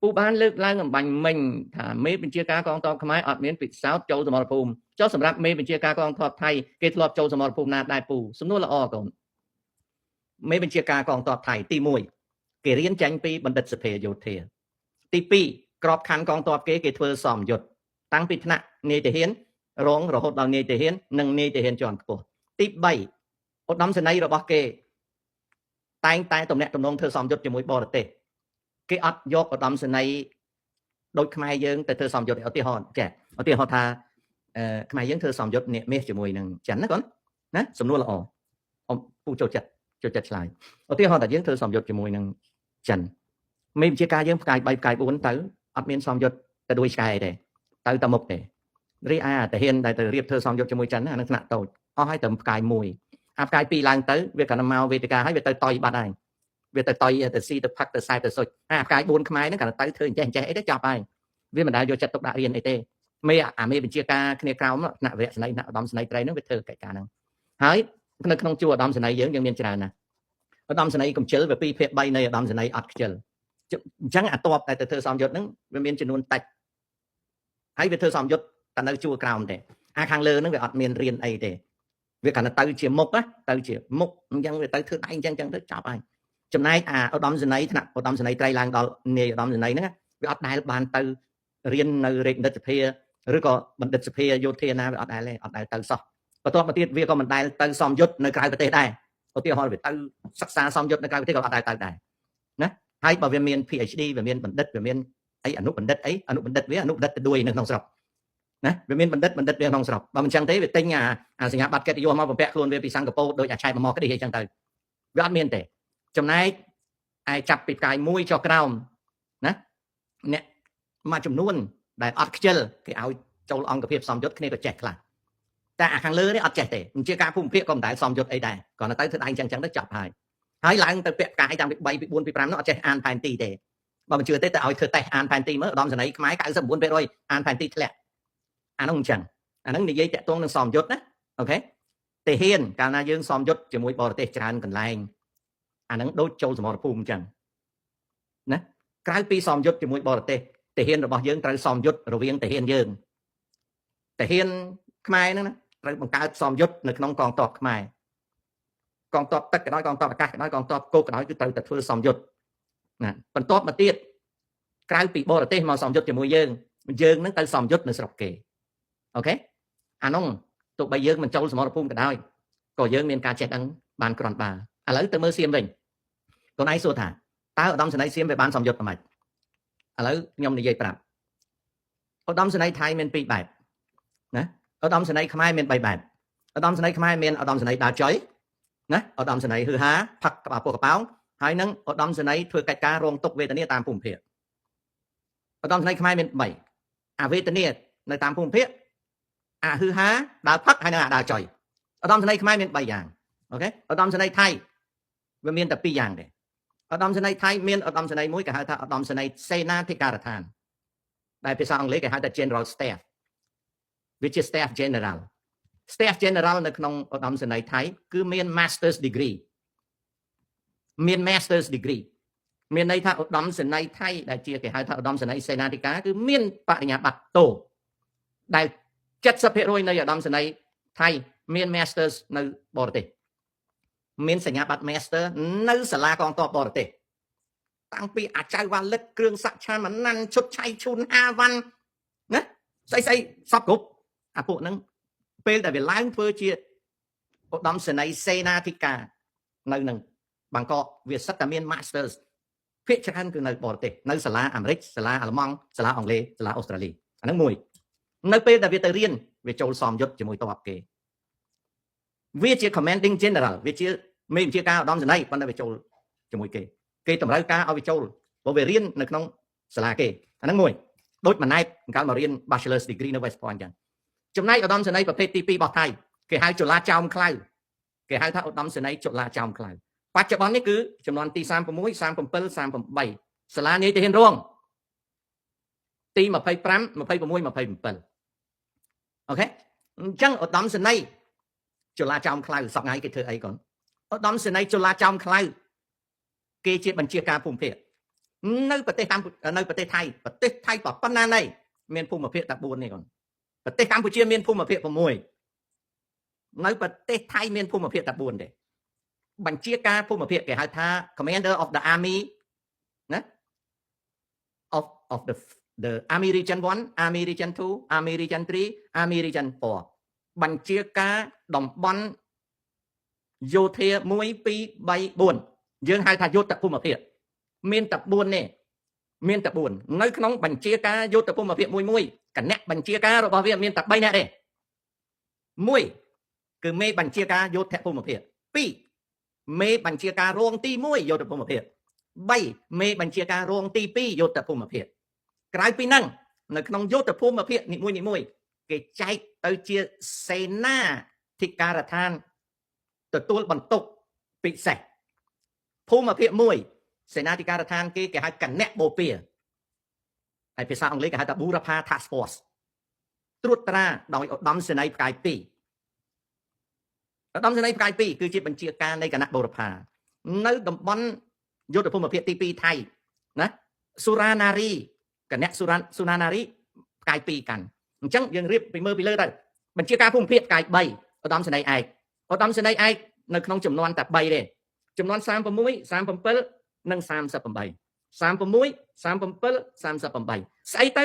ពូបានលើកឡើងអំបញ្ញមិញថាមេបញ្ជាការកងទ័ពខ្មែរអត់មានពិសោធន៍ចូលសមរភូមិចុះសម្រាប់មេបញ្ជាការកងទ័ពថៃគេធ្លាប់ចូលសមរភូមិណាដែរពូសំណួរល្អកូនមេបញ្ជាការកងទ័ពថៃទី1គេរៀនចាញ់ពីបណ្ឌិតសភាយោធាទី2ក្របខ័ណ្ឌកងទ័ពគេធ្វើសមយុទ្ធតាំងពីថ្នាក់នាយទាហានរងរហូតដល់នាយទាហាននិងនាយទាហានជាន់ខ្ពស់ទី3ឧត្តមសេនីយ៍របស់គេតែងតែទំនាក់ទំនងធ្វើសមយុទ្ធជាមួយបរទេសគេអត់យកឧត្តមសេនីយ៍ដូចខ្មែរយើងទៅធ្វើសមយុទ្ធឧទាហរណ៍ចាឧទាហរណ៍ថាខ្មែរយើងធ្វើសមយុទ្ធនេះមាសជាមួយនឹងចិនណាកូនណាសំណួរល្អអ៊ំពូចូលចិត្តឆ្លើយឧទាហរណ៍ថាយើងធ្វើសមយុទ្ធជាមួយនឹងចិនមេបញ្ជាការយើងផ្កាយ3ផ្កាយ4ទៅអត់មានសមយុទ្ធទៅដូចឆ្កែទេទៅតែមុខទេរីឯតាហ៊ានដែលទៅរៀបធ្វើសមយុទ្ធជាមួយចិនអានឹងថ្នាក់តូចអស់ហើយតែផ្កាយ1អាផ្កាយ2ឡើងទៅវាកាន់តែមកវេទិកាហើយវាទៅតយបាត់ហើយវាទៅតយទៅស៊ីទៅផឹកទៅសែទៅសុចអាផ្កាយ4ខ្មែរហ្នឹងកាន់តែទៅធ្វើអញ្ចេះអីទៅចប់ហើយវាមិនដែលយកចិត្តទុកដាក់រៀនអីទេមេបញ្ជាការគ្នាក្រោមថ្នាក់វរៈសេនីយ៍ថ្នាក់ឧត្តមសេនីយ៍ត្រីហ្នឹងវាធ្វើកិច្ចការហ្នឹងហើយនៅក្នុងជួរឧត្តមសេនីយ៍យើងមានច្រើនណាស់ឧត្តមសេនីយ៍កំជិលវា2ភាគ3នៃឧត្តមសេនីយ៍អត់ខ្ជិលអញ្ចឹងអាតបតែទៅធ្វើសមយុទ្ធហ្នឹងវាមានចំនួនតិចហើយវាធ្វើសមយុទ្ធតែនៅជួរក្រោមទេអាខាងលើហ្នឹងវាអត់មានរៀនអីទេវាកាន់តែទៅជាមុខណាទៅជាមុខអញ្ចឹងវាទៅធ្វើដៃអញ្ចឹងទៅចប់ហើយចំណែកអាឧត្តមសេនីយ៍ថ្នាក់ឧត្តមសេនីយ៍ត្រីឡើងដល់នាយឧត្តមសេនីយ៍ហ្នឹងវាអត់ដែលបានទៅរៀននៅរាជបណ្ឌិតសភាឬក៏បណ្ឌិតសភាយោធាណាវាអត់ដែលទៅសោះបន្ទាប់មកទៀតវាក៏មិនដែលទៅសមយុទ្ធនៅក្រៅប្រទេសដែរឧទាហរណ៍វាទៅសិក្សាសមយុទ្ធនៅក្រៅប្រទេសក៏អត់ដែលទៅដែរណាហើយបើវាមាន PhD វាមានបណ្ឌិតវាមានអីអនុបណ្ឌិតអនុបណ្ឌិតវាអនុបណ្ឌិតទៅដួយនៅក្នុងស្រុកណាវាមានបណ្ឌិតវាក្នុងស្រុកបើមិនចឹងទេវាទិញអាសញ្ញាបត្រកិត្តិយសមកបំពាក់ខ្លួនវាពីសិង្ហបុរីដោយអាឆែកមកក្តីអីចឹងទៅវាអត់មានទេចំណែកឯចាប់ពីផ្កាយ1ចុះក្រោមណាអ្នកមួយចំនួនដែលអត់ខ្ជិលគេឲ្យចូលអង្គភាពសមយុទ្ធគ្នាក៏ចេះខ្លះតែអាខាងលើនេះអត់ចេះទេបញ្ជាការភូមិភាគក៏មិនដែលសមយុទ្ធអីដែរគ្រាន់តែទៅធ្វើដៃចឹងទៅចប់ហើយឡើងទៅពាក់ផ្កាយតាំងពី3ពី4ពី5នោះអត់ចេះអានផែនទីទេបើមិនជឿទេទៅឲ្យធ្វើតេស្តអានផែនទីមើលឧត្តមសេនីយ៍ខ្មែរ99%អានផែនទីធ្លាក់អានោះអញ្ចឹងអាហ្នឹងនិយាយតាក់ទងនឹងសមយុទ្ធណាអូខេទាហានកាលណាយើងសមយុទ្ធជាមួយបរទេសច្រើនកន្លែងអាហ្នឹងដូចចូលសមរភូមិអញ្ចឹងណាក្រៅពីសមយុទ្ធជាមួយបរទេសទាហានរបស់យើងត្រូវសមយុទ្ធរវាងទាហានយើងទាហានខ្មែរហ្នឹងណាត្រូវបង្កើតសមយុទ្ធនៅក្នុងកងទ័ពខ្មែរកងទ័ពទឹកក៏ដោយកងទ័ពអាកាសក៏ដោយកងទ័ពគោកក៏ដោយគឺត្រូវតែធ្វើសមយុទ្ធណាបន្ទាប់មកទៀតក្រៅពីបរទេសមកសមយុទ្ធជាមួយយើងហ្នឹងទៅសមយុទ្ធនៅស្រុកគេអូខេអានោះទោះបីយើងមិនចូលសមរភូមិក៏ដោយក៏យើងមានការចេះដឹងបានគ្រាន់បើឥឡូវទៅមើលសៀមវិញខ្លួនឯងសួរថាតើឧត្តមសេនីយ៍សៀមវាបានសមយុទ្ធប៉ុណ្ណឹងឥឡូវខ្ញុំនិយាយប្រាប់ឧត្តមសេនីយ៍ថៃមាន2បែបណាឧត្តមសេនីយ៍ខ្មែរមាន3បែបឧត្តមសេនីយ៍ខ្មែរមានឧត្តមសេនីយ៍ដើរចុយណាឧត្តមសេនីយ៍ហឺហាផឹកក្បាលពោះកប៉ោងហើយនឹងឧត្តមសេនីយ៍ធ្វើកិច្ចការរងទុក្ខវេទនាតាមភូមិភាគឧត្តមសេនីយ៍ខ្មែរមាន3អាវេទនានៅតាមភូមិភាគអាហឺហាដើរផឹកហើយនឹងអាដើរចុយឧត្តមសេនីយ៍ខ្មែរមាន3យ៉ាងអូខេឧត្តមសេនីយ៍ថៃវាមានតែ2យ៉ាងទេឧត្តមសេនីយ៍ថៃមានឧត្តមសេនីយ៍មួយគេហៅថាឧត្តមសេនីយ៍សេនាធិការដ្ឋានដែលភាសាអង់គ្លេសគេហៅថា General Staff វាជា Staff General នៅក្នុងឧត្តមសេនីយ៍ថៃគឺមាន Master's Degree មានន័យថាឧត្តមសេនីយ៍ថៃដែលជាគេហៅថាឧត្តមសេនីយ៍សេនាធិការគឺមានបរិញ្ញាបត្រតូដែល 70% នៃឧត្តមសេនីយ៍ថៃមាន Masters នៅបរទេសមានសញ្ញាបត្រ Master នៅសាលាកងទ័ពបរទេសតាំងពីអាចៅវ៉ាលិតគ្រឿងស័ក្តិឆាមណាន់ឈុតឆៃឈូនអាវ៉ាន់ណាស្អីសពគ្រប់អាពួកហ្នឹងពេលដែលវាឡើងធ្វើជាឧត្តមសេនីយ៍សេនាធិការនៅនឹងបាងកកវាសិតតែមាន Masters ភាគច្រើនគឺនៅបរទេសនៅសាលាអាមេរិកសាលាអាល្លឺម៉ង់សាលាអង់គ្លេសសាលាអូស្ត្រាលីអាហ្នឹងមួយនៅពេលដែលវាទៅរៀនវាចូលសមយុទ្ធជាមួយទ័ពគេវាជា commanding general វាជាមេបញ្ជាការឧត្តមសេនីយ៍ប៉ុន្តែវាចូលជាមួយគេតម្រូវការឲ្យវាចូលព្រោះវារៀននៅក្នុងសាលាគេអាហ្នឹងមួយដូចម៉ណែតកាលមករៀន Bachelor's degree នៅ West Point អញ្ចឹងចំណែកឧត្តមសេនីយ៍ប្រភេទទី2របស់ថៃគេហៅจุฬาចោមខ្លៅគេហៅថាឧត្តមសេនីយ៍จุฬาចោមខ្លៅបច្ចុប្បន្ននេះគឺចំនួនទី36 37 38សាលានាយទាហានរងទី25 26 27អូខេអញ្ចឹងឧត្តមសេនីយ៍จุฬาចោមខ្លៅសប្ងៃគេធ្វើអីកូនឧត្តមសេនីយ៍จุฬาចោមខ្លៅគេជាបញ្ជាការភូមិភាគ នៅប្រទេសកម្ពុជានៅប្រទេសថៃក៏ប៉ុណ្ណាណីមានភូមិភាគតែ4នេះកូនប្រទេសកម្ពុជាមានភូមិភាគ6នៅប្រទេសថៃមានភូមិភាគតែ4ទេបញ្ជាការភូមិភាគគេហៅថា Commander of the Army ណា of the Army Region 1 Army Region 2 Army Region 3 Army Region 4បញ្ជាការតំបន់យោធា1 2 3 4យើងហៅថាយុទ្ធភូមិភាគមានតែ4នេះមានតែ4នៅក្នុងបញ្ជាការយុទ្ធភូមិភាគមួយគណៈបញ្ជាការរបស់វាមានតែ3នាក់ទេ1គឺមេបញ្ជាការយុទ្ធភូមិភាគ2មេបញ្ជាការរងទី1យុទ្ធភូមិភាគ3មេបញ្ជាការរងទី2យុទ្ធភូមិភាគក្រៅពីហ្នឹងនៅក្នុងយុទ្ធភូមិភាគនីមួយគេចែកទៅជាសេនាធិការដ្ឋានទទួលបន្ទុកពិសេសភូមិភាគ1សេនាធិការដ្ឋានគេហៅគណៈបូព៌ាហើយភាសាអង់គ្លេសគេហៅថា Burapha Task Force ត្រួតត្រាដោយឧត្តមសេនីយ៍ផ្កាយ2ឧត្តមសេនីយ៍ផ្កាយ2គឺជាបញ្ជាការនៃគណៈបូរផានៅតំបន់យុទ្ធភូមិភាគទី2ថៃណាសុរានារីគណៈសុរានារីផ្កាយ2កាន់អញ្ចឹងយើងរៀបពីមើលពីលើទៅបញ្ជាការភូមិភាគផ្កាយ3ឧត្តមសេនីយ៍ឯកឧត្តមសេនីយ៍ឯកនៅក្នុងចំនួនតែ3ទេចំនួន36 37និង38 36 37 38ស្អីទៅ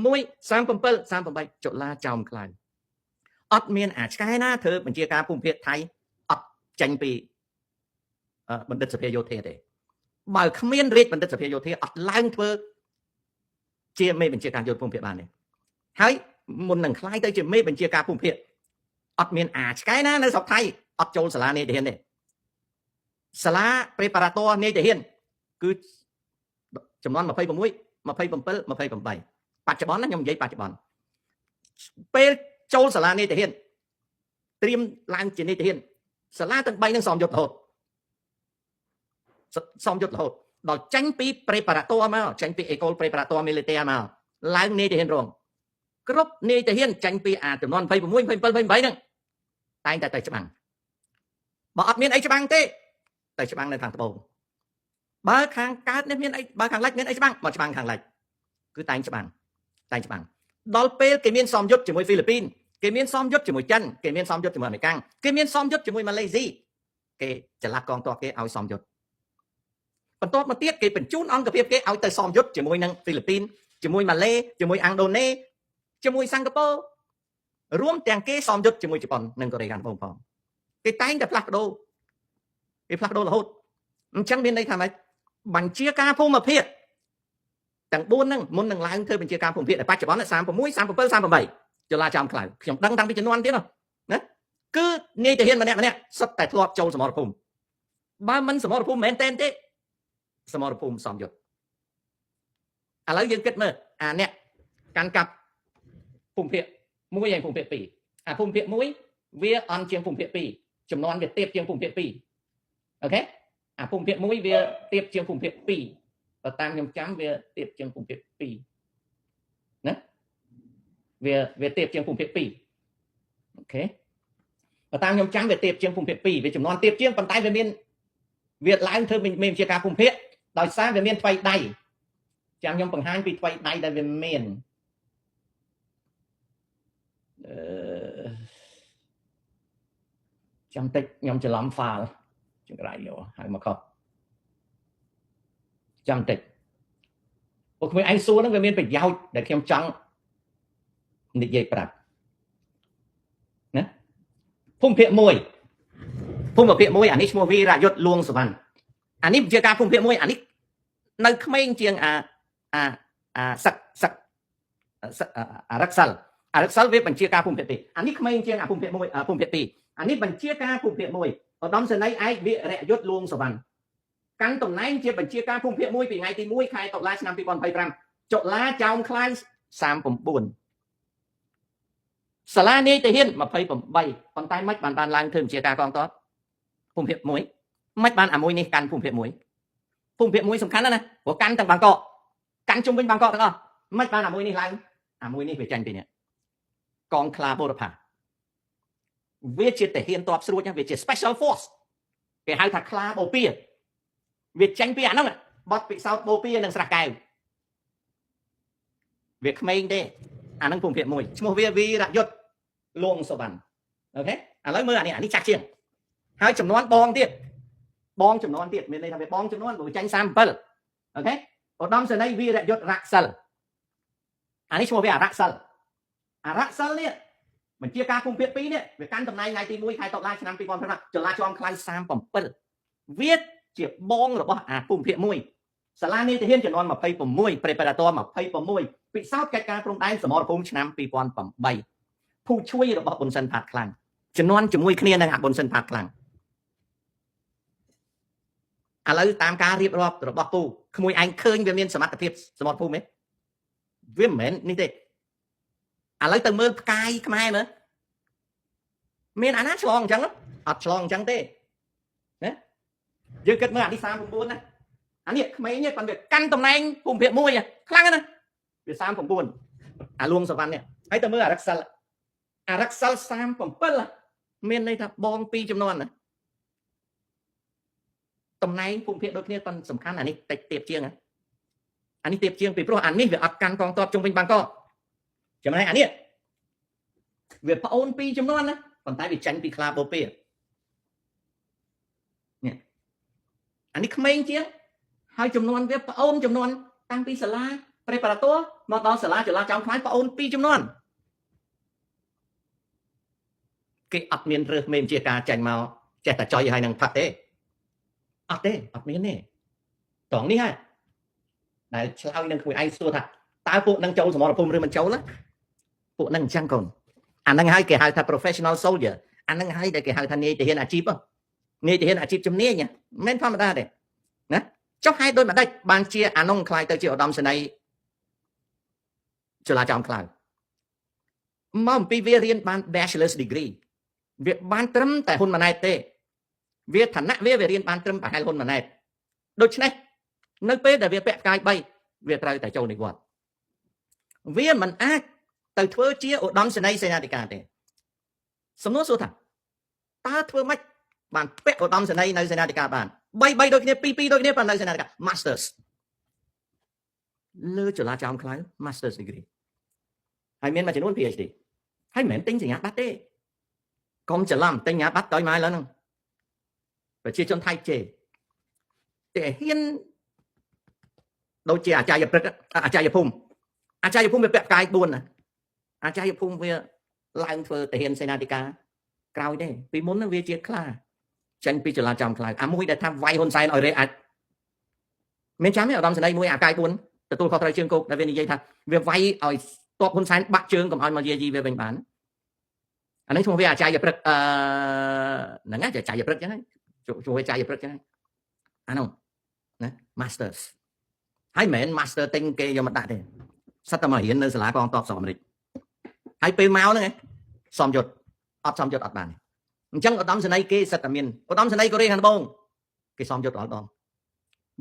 36 37 38ចុលាចោមខ្លាំងអត់មានឆ្កែណាធ្វើបញ្ជាការភូមិភាគថៃអត់ចាញ់ពីបណ្ឌិតសភាយោធាទេបើគ្មានរាជបណ្ឌិតសភាយោធាអត់ឡើងធ្វើជាមេបញ្ជាការយុទ្ធភូមិភាគបានទេហើយមុននឹងខ្លាយទៅជាមេបញ្ជាការភូមិភាគអត់មានឆ្កែណានៅស្រុកថៃអត់ចូលសាលានាយទាហានទេសាលា preparator នាយទាហានគឺចំនួន26 27 28បច្ចុប្បន្នណាខ្ញុំនិយាយបច្ចុប្បន្នពេលចូលសាលានាយទាហានត្រៀមឡើងជានាយទាហានសាលាទាំង3នឹងសមយុទ្ធរហូតដល់ចាញ់ពី preparator មកចាញ់ពី École préparatoire militaire មកឡើងនាយទាហានរងគ្រប់នាយទាហានចាញ់ពីចំនួន26 27 28ហ្នឹងតែងតែទៅច្បាំងបើអត់មានអីច្បាំងទេទៅច្បាំងនៅខាងត្បូងបើខាងកើតនេះមានអីបើខាងលិចមានអីច្បាំងមកច្បាំងខាងលិចគឺតែងច្បាំងដល់ពេលគេមានសមយុទ្ធជាមួយហ្វីលីពីនគេមានសមយុទ្ធជាមួយចិនគេមានសមយុទ្ធជាមួយអាមេរិកគេមានសមយុទ្ធជាមួយម៉ាឡេស៊ីគេចល័តកងទ័ពគេឲ្យសមយុទ្ធបន្ទាប់មកទៀតគេបញ្ជូនអង្គភាពគេឲ្យទៅសមយុទ្ធជាមួយនឹងហ្វីលីពីនជាមួយម៉ាឡេជាមួយអាំងដូណេជាមួយសិង្ហបុរីរួមទាំងគេសមយុទ្ធជាមួយជប៉ុននិងកូរ៉េខាងត្បូងផងគេតែងតែផ្លាស់ប្ដូររហូតអញ្ចឹងមានន័យថាម៉េចបញ្ជាការភូមិភាគទាំង4ហ្នឹងមុននឹងឡើងធ្វើបញ្ជាការភូមិភាគតែបច្ចុប្បន្ន36 37 38ចុលាចោមខ្លៅខ្ញុំដឹងតាំងពីជំនាន់ទៀតណាគឺនាយទាហានម្នាក់សុទ្ធតែធ្លាប់ចូលសមរភូមិបើមិនសមរភូមិមែនតែនទេសមរភូមិសមយុទ្ធឥឡូវយើងគិតមើលអ្នកកាន់កាប់ភូមិភាគ1ហើយភូមិភាគ2ភូមិភាគ1វាអន់ជាងភូមិភាគ2ចំនួនវាទាបជាងភូមិភាគ2អូខេភូមិភាគ1វាទាបជាងភូមិភាគ2បើតាមខ្ញុំចាំវាទាបជាងភូមិភាគ2ណាវាទាបជាងភូមិភាគ2អូខេបើតាមខ្ញុំចាំវាទាបជាងភូមិភាគ2វាចំនួនទាបជាងប៉ុន្តែវាមានវាឡើងធ្វើមេបញ្ជាការភូមិភាគដោយសារវាមានថ្វៃដៃចាំខ្ញុំបង្ហាញពីថ្វៃដៃដែលវាមានចាំតិចខ្ញុំច្រឡំ file ចង្រៃយកហើយមកខុសចាំតិចពួកខ្ញុំឯងសួរហ្នឹងវាមានប្រយោជន៍ដែលខ្ញុំចង់និយាយប្រាប់ណាភូមិភាគ1អានេះឈ្មោះវីរយុទ្ធលួងសវណ្ណអានេះជាការភូមិភាគ1អានេះនៅក្មេងជាងសឹកអារឹកសិលវាបញ្ជាការភូមិភាគ2អានេះក្មេងជាងភូមិភាគ1ភូមិភាគ2អានេះបញ្ជាការភូមិភាគ1ឧត្តមសេនីយ៍ឯកវីរយុទ្ធលួងសវណ្ណកាន់តំណែងជាបញ្ជាការភូមិភាគ1ពីថ្ងៃទី1ខែតុលាឆ្នាំ2025ចុលាចោមខ្លាញ់39សាលានាយទាហាន28ប៉ុន្តែមិនបានឡើងធ្វើបញ្ជាការកងទ័ពភូមិភាគ1មិនបានអាមួយនេះកាន់ភូមិភាគ1ភូមិភាគ1សំខាន់ណាស់ព្រោះកាន់ទាំងបាងកកកាន់ជុំវិញបាងកកទាំងអស់មិនបានអាមួយនេះឡើងអាមួយនេះវាចាញ់ពីនេះកងខ្លាបូរផាវាជាទាហានទ័ពស្រួចវាជា special force គេហៅថាខ្លាបូព៌ាវាចាញ់ពីអាហ្នឹង បត់ពិសោធន៍បូព៌ានិងស្រះកែវវាក្មេងទេអាហ្នឹងភូមិភាគមួយឈ្មោះវាវីរយុទ្ធលងសុវណ្ណអូខេឥឡូវមើលអានេះចាស់ជាងហើយចំនួនបងទៀតបងចំនួនទៀតមានន័យថាវាបងចំនួនវាចាញ់37អូខេឧត្តមសេនីយ៍វីរយុទ្ធរៈសិលអានេះឈ្មោះវាអរៈសិលនេះបញ្ជាការភូមិភាគ2នេះវាកាន់តំណែងថ្ងៃទី1ខែតុលាឆ្នាំ2015ចលាចងខ្លៅ37វាជាបងរបស់អាភូមិភាគ1សាលានីតិហ៊ានចំនួន26 Preparator 26ពិសោធន៍កិច្ចការព្រំដែនសមរភូមិឆ្នាំ2008ភូជួយរបស់ប៊ុនសិនផាតខ្លាំងចំនួនជាមួយគ្នានឹងអាប៊ុនសិនផាតខ្លាំងឥឡូវតាមការរៀបរាប់របស់ពូក្មួយឯងឃើញវាមានសមត្ថភាពសមរភូមិទេវាមិនមែននេះទេឥឡូវទៅមើលផ្កាយខ្មែរមើលមានអាណាឆ្លងអញ្ចឹងអត់ឆ្លងអញ្ចឹងទេណាយើងគិតមើលអានេះ39ណាអានេះក្មេងនេះគាត់វាកាន់តំណែងភូមិភាគ1ខ្លាំងណាស់វា39អាលួងសវណ្ណនេះហើយទៅមើលអរិកសិល37មានន័យថាបង2ចំនួនណាតំណែងភូមិភាគដូចគ្នាប៉ុន្តែសំខាន់អានេះតិចទៀតជាងអានេះទៀតជាងពីព្រោះអានេះវាអត់កាន់កងទ័ពជុំវិញបាងកកចំណែកអានេះវាប្អូន2ចំនួនណាប៉ុន្តែវាចាញ់ពីខ្លាបូព៌ានេះអានេះក្មេងជាងហើយចំនួនវាប្អូនចំនួនតាំងពីសាលា Preparator មកដល់សាលាចលាចောင်းខ្លាយប្អូន2ចំនួនគេអត់មានរើសមេបញ្ជាការចាញ់មកចេះតែចុយហើយនឹងផាត់ទេអត់មានទេត្រង់នេះហើយដែលឆ្លើយនឹងខ្លួនឯងសួរថាតើពួកនឹងចូលសមរភូមិឬមិនចូលណាពួកនឹងអញ្ចឹងកូនអានឹងហើយគេហៅថា professional soldier អានឹងហើយដែលគេហៅថានាយទាហានអាជីពនាយទាហានអាជីពជំនាញមិនមែនធម្មតាទេណាចុះហេតុដូចម្ដេចបានជាអានោះខ្លាយទៅជាឧត្តមសេនីយ៍ចលាចោមខ្លាំងមកអំពីវារៀនបាន bachelor's degree វាបានត្រឹមតែហ៊ុនម៉ាណែតទេវាឋានៈវារៀនបានត្រឹមប្រហែលហ៊ុនម៉ាណែតដូច្នេះនៅពេលដែលវាពាក់ផ្កាយ3វាត្រូវតែចូលនិវត្តន៍វាមិនអាចទៅធ្វើជាឧត្តមសេនីយ៍សេនាធិការទេសំណួរសួរថាតើធ្វើម៉េចបានពាក់ឧត្តមសេនីយ៍នៅសេនាធិការបាន3ដូចគ្នា2ដូចគ្នាប៉ុន្តែនៅសេនាធិការ Masters លើចលាចោមខ្លាំង Masters degree ហើយមានមួយចំនួន PhD ហើយមិនមែនទិញសញ្ញាបត្រទេកុំច្រឡំទិញសញ្ញាបត្រតើមកឥឡូវហ្នឹងប្រជាជនថៃជេតែហ៊ានដូចជាអាចារ្យព្រឹកអាចារ្យភូមិវាពាក់ផ្កាយ4ណាអាចារ្យភូមិវាឡើងធ្វើទាហានសេនាធិការក្រោយទេពីមុនហ្នឹងវាជាខ្លាចេញពីចលាចោមខ្លាំងអាមួយដែលថាវាយហ៊ុនសែនឲ្យរេអាចមានចាំទេឧត្តមសេនីយ៍មួយអាកាយ4ទទួលខុសត្រូវជើងគោកដែលវានិយាយថាវាវាយឲ្យតបហ៊ុនសែនបាក់ជើងកុំឲ្យមកយាយីវាវិញបានអានេះឈ្មោះវាអាចារ្យព្រឹកហ្នឹងអាចារ្យព្រឹកចឹងឈ្មោះវាអាចារ្យព្រឹកចឹងអានោះណា Masters ហើយមិនមែន Master ទិញគេយកមកដាក់ទេសិតតែមករៀននៅសាលាកងទ័ពសហអាមេរិកហើយពេលមកហ្នឹងសំយុទ្ធអត់សំយុទ្ធអត់បានអញ្ចឹងឧត្តមសេនីយ៍គេសិតតែមានឧត្តមសេនីយ៍កូរ៉េខាងត្បូងគេសំយុទ្ធអត់ដង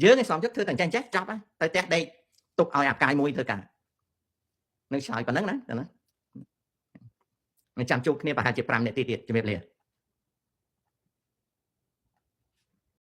យើងឯងសំយុទ្ធធ្វើតែចេះចាប់ទៅផ្ទះដេកទុកឲ្យអាកាយមួយធ្វើការនៅឆ្លើយប៉ុណ្ណឹងណាមិនចាំជួបគ្នាប្រហែលជា5នាទីទៀតជំរាបលា